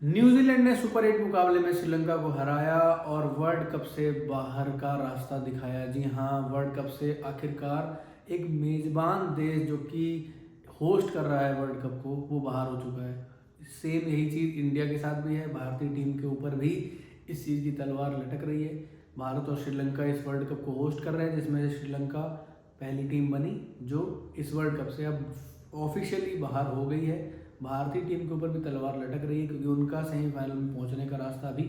New Zealand ने super 8 मुकाबले में श्रीलंका को हराया और वर्ल्ड कप से बाहर का रास्ता दिखाया। जी हाँ, वर्ल्ड कप से आखिरकार एक मेज़बान देश जो कि होस्ट कर रहा है वर्ल्ड कप को, वो बाहर हो चुका है। सेम यही चीज़ इंडिया के साथ भी है। भारतीय टीम के ऊपर भी इस चीज़ की तलवार लटक रही है। भारत और श्रीलंका इस वर्ल्ड कप को होस्ट कर रहे हैं, जिसमें से श्रीलंका पहली टीम बनी जो इस वर्ल्ड कप से अब ऑफिशियली बाहर हो गई है। भारतीय टीम के ऊपर भी तलवार लटक रही है क्योंकि उनका सेमीफाइनल में पहुंचने का रास्ता भी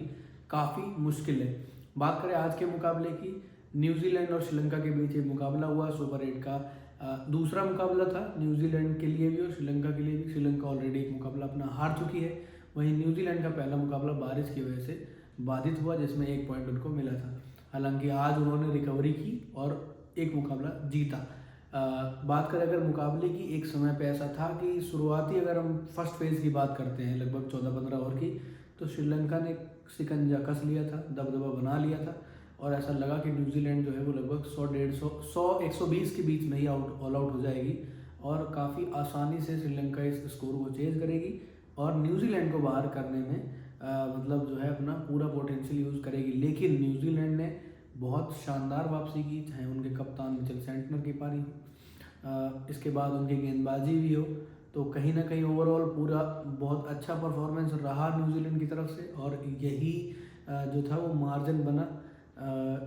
काफ़ी मुश्किल है। बात करें आज के मुकाबले की, न्यूजीलैंड और श्रीलंका के बीच एक मुकाबला हुआ सुपर 8 का। दूसरा मुकाबला था न्यूजीलैंड के लिए भी और श्रीलंका के लिए भी। श्रीलंका ऑलरेडी एक मुकाबला अपना हार चुकी है। वहीं न्यूजीलैंड का पहला मुकाबला बारिश की वजह से बाधित हुआ, जिसमें 1 पॉइंट उनको मिला था। हालांकि आज उन्होंने रिकवरी की और एक मुकाबला जीता। बात करें अगर मुकाबले की, एक समय पे ऐसा था कि शुरुआती अगर हम फर्स्ट फेज़ की बात करते हैं लगभग 14-15 ओवर की, तो श्रीलंका ने शिकंजा कस लिया था, दबदबा बना लिया था और ऐसा लगा कि न्यूजीलैंड जो है वो लगभग 100-120 के बीच में ही ऑल आउट हो जाएगी और काफ़ी आसानी से श्रीलंका इस स्कोर को चेज करेगी और न्यूजीलैंड को बाहर करने में मतलब जो है अपना पूरा पोटेंशियल यूज़ करेगी। लेकिन न्यूजीलैंड ने बहुत शानदार वापसी की, चाहे उनके कप्तान मिचेल सेंटनर की पारी हो, इसके बाद उनकी गेंदबाजी भी हो, तो कहीं ना कहीं ओवरऑल पूरा बहुत अच्छा परफॉर्मेंस रहा न्यूजीलैंड की तरफ से। और यही जो था वो मार्जिन बना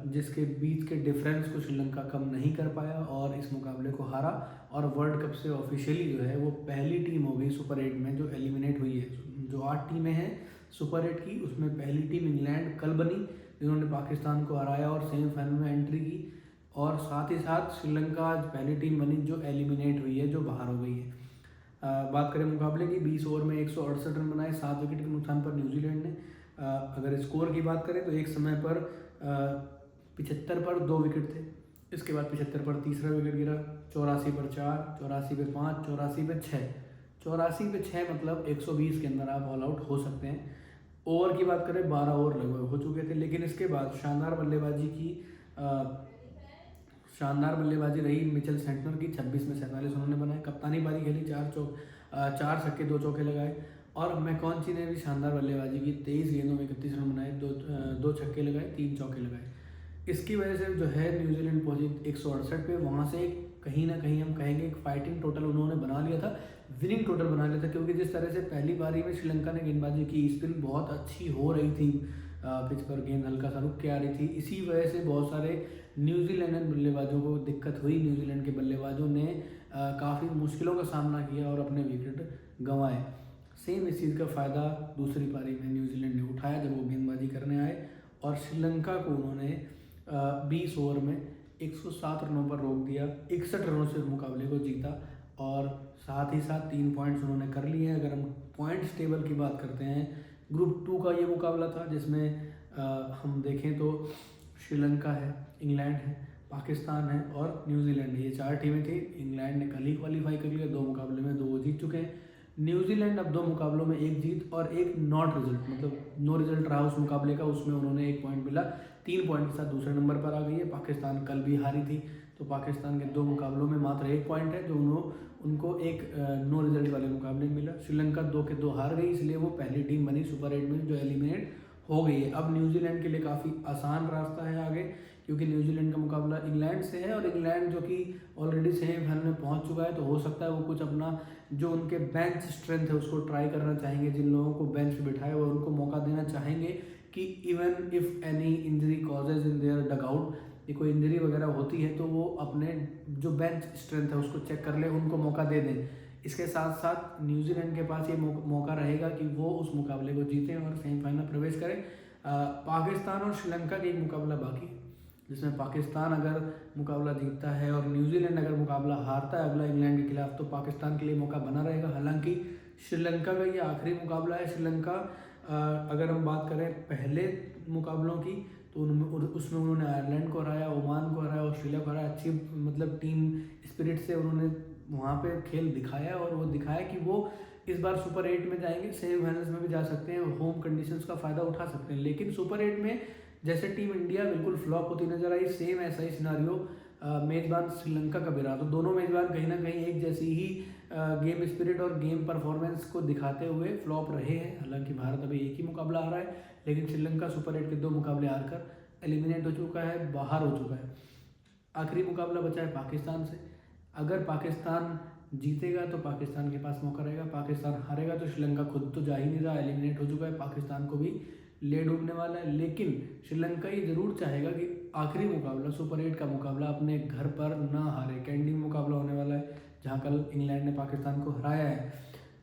जिसके बीच के डिफरेंस को श्रीलंका कम नहीं कर पाया और इस मुकाबले को हारा और वर्ल्ड कप से ऑफिशियली जो है वो पहली टीम हो गई सुपर 8 में जो एलिमिनेट हुई है। जो 8 टीमें हैं सुपर 8 की, उसमें पहली टीम इंग्लैंड कल बनी, जिन्होंने पाकिस्तान को हराया और सेमीफाइनल में एंट्री की। और साथ ही साथ श्रीलंका आज पहली टीम बनी जो एलिमिनेट हुई है, जो बाहर हो गई है। बात करें मुकाबले की, 20 ओवर में 168 रन बनाए, 7 विकेट के नुकसान पर न्यूजीलैंड ने। अगर स्कोर की बात करें तो एक समय पर 75 पर 2 विकेट थे, इसके बाद 75 पर तीसरा विकेट गिरा, 84 पर 4, 84 पे 5, 84 पे 6, 84 पे 6 मतलब 120 के अंदर आप ऑल आउट हो सकते हैं। ओवर की बात करें 12 ओवर लगभग हो चुके थे, लेकिन इसके बाद शानदार बल्लेबाजी रही मिचेल सेंटनर की। 26 में 47 उन्होंने बनाए, कप्तानी पारी खेली, 4 छक्के 2 चौके लगाए। और मैकॉन्ची ने भी शानदार बल्लेबाजी की, 23 गेंदों में 31 रन बनाए, 2 छक्के लगाए, 3 चौके लगाए। इसकी वजह से जो है न्यूजीलैंड पहुंची 168 पे। वहाँ से कहीं ना कहीं हम कहेंगे एक फाइटिंग टोटल उन्होंने बना लिया था, विनिंग टोटल बना लिया था, क्योंकि जिस तरह से पहली पारी में श्रीलंका ने गेंदबाजी की, स्पिन बहुत अच्छी हो रही थी, पिच पर गेंद हल्का सा रुक के आ रही थी। इसी वजह से बहुत सारे न्यूजीलैंड बल्लेबाजों को दिक्कत हुई। न्यूजीलैंड के बल्लेबाजों ने काफ़ी मुश्किलों का सामना किया और अपने विकेट गंवाए। सेम इस चीज़ का फ़ायदा दूसरी पारी में न्यूजीलैंड ने उठाया जब वो गेंदबाजी करने आए और श्रीलंका को उन्होंने 20 ओवर में 107 रनों पर रोक दिया, 61 रनों से मुकाबले को जीता और साथ ही साथ 3 पॉइंट्स उन्होंने कर लिए हैं। अगर हम पॉइंट्स टेबल की बात करते हैं, ग्रुप 2 का ये मुकाबला था जिसमें हम देखें तो श्रीलंका है, इंग्लैंड है, पाकिस्तान है और न्यूजीलैंड है, ये 4 टीमें थी। इंग्लैंड ने कल ही क्वालिफाई कर लिया, 2 मुकाबले में 2 वो जीत चुके हैं। न्यूजीलैंड अब 2 मुकाबलों में 1 जीत और 1 नॉट रिजल्ट, मतलब नो रिजल्ट रहा उस मुकाबले का, उसमें उन्होंने 1 पॉइंट मिला, 3 पॉइंट के साथ दूसरे नंबर पर आ गई है। पाकिस्तान कल भी हारी थी, तो पाकिस्तान के 2 मुकाबलों में मात्र 1 पॉइंट है जो उनको एक नो रिजल्ट वाले मुकाबले में मिला। श्रीलंका 2 के 2 हार गई, इसलिए वो पहली टीम बनी सुपर 8 में जो एलिमिनेट हो गई है। अब न्यूजीलैंड के लिए काफ़ी आसान रास्ता है आगे, क्योंकि न्यूजीलैंड का मुकाबला इंग्लैंड से है और इंग्लैंड जो कि ऑलरेडी सेमीफाइनल में पहुंच चुका है, तो हो सकता है वो कुछ अपना जो उनके बेंच स्ट्रेंथ है उसको ट्राई करना चाहेंगे। जिन लोगों को बेंच पे बिठाए वो उनको मौका देना चाहेंगे कि even if any injury causes in their dug out, ये कोई इंजरी वगैरह होती है तो वो अपने जो बेंच स्ट्रेंथ है उसको चेक कर ले, उनको मौका दे दें। इसके साथ साथ न्यूजीलैंड के पास ये मौका रहेगा कि वो उस मुकाबले को जीतें और सेमीफाइनल प्रवेश करें। पाकिस्तान और श्रीलंका का एक मुकाबला बाकी है, जिसमें पाकिस्तान अगर मुकाबला जीतता है और न्यूजीलैंड अगर मुकाबला हारता है अगला इंग्लैंड के खिलाफ, तो पाकिस्तान के लिए मौका बना रहेगा। हालांकि श्रीलंका का ये आखिरी मुकाबला है। श्रीलंका अगर हम बात करें पहले मुकाबलों की, तो उसमें उन्होंने आयरलैंड को हराया, ओमान को हराया, ऑस्ट्रेलिया को हराया। अच्छी मतलब टीम स्पिरिट से उन्होंने वहाँ पे खेल दिखाया और वो दिखाया कि वो इस बार सुपर 8 में जाएंगे, सेमीफाइनल्स में भी जा सकते हैं, होम कंडीशंस का फ़ायदा उठा सकते हैं। लेकिन सुपर 8 में जैसे टीम इंडिया बिल्कुल फ्लॉप होती नजर आई, सेम ऐसा ही सिनारियो मेज़बान श्रीलंका का भी रहा। तो दोनों मेज़बान कहीं ना कहीं एक जैसी ही गेम स्पिरिट और गेम परफॉर्मेंस को दिखाते हुए फ्लॉप रहे हैं। हालांकि भारत अभी एक ही मुकाबला हारा है, लेकिन श्रीलंका सुपर 8 के 2 मुकाबले हारकर एलिमिनेट हो चुका है, बाहर हो चुका है। आखिरी मुकाबला बचा है पाकिस्तान से। अगर पाकिस्तान जीतेगा तो पाकिस्तान के पास मौका रहेगा, पाकिस्तान हारेगा तो श्रीलंका खुद तो जा ही नहीं रहा, एलिमिनेट हो चुका है, पाकिस्तान को भी ले डूबने वाला है। लेकिन श्रीलंका ये जरूर चाहेगा कि आखिरी मुकाबला सुपर 8 का मुकाबला अपने घर पर ना हारे। कैंडी मुकाबला होने वाला है जहाँ कल इंग्लैंड ने पाकिस्तान को हराया है,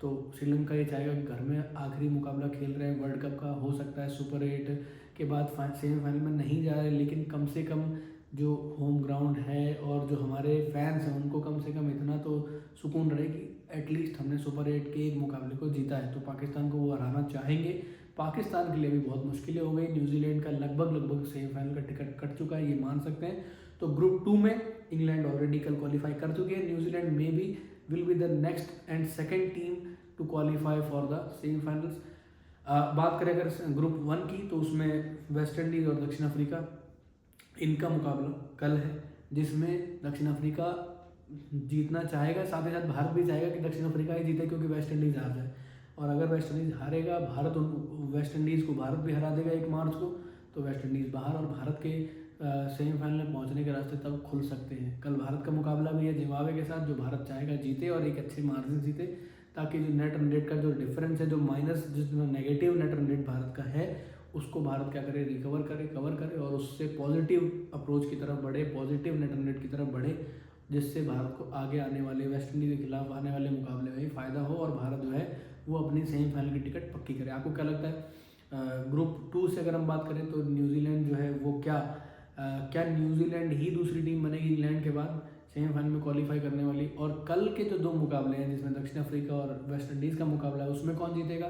तो श्रीलंका ये चाहेगा कि घर में आखिरी मुकाबला खेल रहे हैं वर्ल्ड कप का। हो सकता है सुपर 8 के बाद सेमीफाइनल में नहीं जा रहे, लेकिन कम से कम जो होम ग्राउंड है और जो हमारे फैंस हैं उनको कम से कम इतना तो सुकून रहे कि एटलीस्ट हमने सुपर 8 के एक मुकाबले को जीता है। तो पाकिस्तान को वो हराना चाहेंगे। पाकिस्तान के लिए भी बहुत मुश्किलें हो गई। न्यूजीलैंड का लगभग सेमीफाइनल का टिकट कट चुका है, ये मान सकते हैं। तो ग्रुप 2 में इंग्लैंड ऑलरेडी कल क्वालिफाई कर चुकी है। न्यूजीलैंड में भी will be the next and second team to qualify for the semifinals. बात करें अगर ग्रुप 1 की, तो उसमें वेस्ट इंडीज़ और दक्षिण अफ्रीका इनका मुकाबला कल है, जिसमें दक्षिण अफ्रीका जीतना चाहेगा, साथ ही साथ भारत भी चाहेगा कि दक्षिण अफ्रीका ही जीते क्योंकि वेस्ट इंडीज़ हार जाए। और अगर वेस्ट इंडीज़ हारेगा, भारत वेस्ट इंडीज़ को भारत भी हरा देगा 1 मार्च को, तो वेस्ट इंडीज़ बाहर और भारत के सेमीफाइनल में पहुंचने के रास्ते तब खुल सकते हैं। कल भारत का मुकाबला भी है जिम्बाब्वे के साथ, जो भारत चाहेगा जीते और एक अच्छे मार्जिन जीते, ताकि जो नेट रन रेट का जो डिफरेंस है, जो माइनस जो negative net run rate Bharat का है, उसको भारत क्या करे, कवर करे और उससे पॉजिटिव अप्रोच की तरफ बढ़े, पॉजिटिव नेट रन रेट की तरफ बढ़े, जिससे भारत को आगे आने वाले वेस्ट इंडीज़ के खिलाफ आने वाले मुकाबले में फ़ायदा हो और भारत जो है वो अपनी सेमीफाइनल की टिकट पक्की करे। आपको क्या लगता है? ग्रुप 2 से अगर हम बात करें तो न्यूजीलैंड जो है वो क्या न्यूजीलैंड ही दूसरी टीम बनेगी इंग्लैंड के बाद सेमीफाइनल में क्वालिफाई करने वाली? और कल के जो 2 मुकाबले हैं जिसमें दक्षिण अफ्रीका और वेस्ट इंडीज़ का मुकाबला है, उसमें कौन जीतेगा?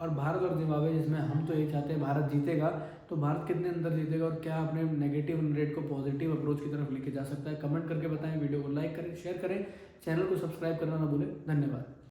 और भारत और जिम्बाब्वे, जिसमें हम तो ये चाहते हैं भारत जीतेगा, तो भारत कितने अंदर जीतेगा और क्या अपने नेगेटिव रेट को पॉजिटिव अप्रोच की तरफ लेके जा सकता है? कमेंट करके बताएं, वीडियो को लाइक करें, शेयर करें, चैनल को सब्सक्राइब करना ना भूलें। धन्यवाद।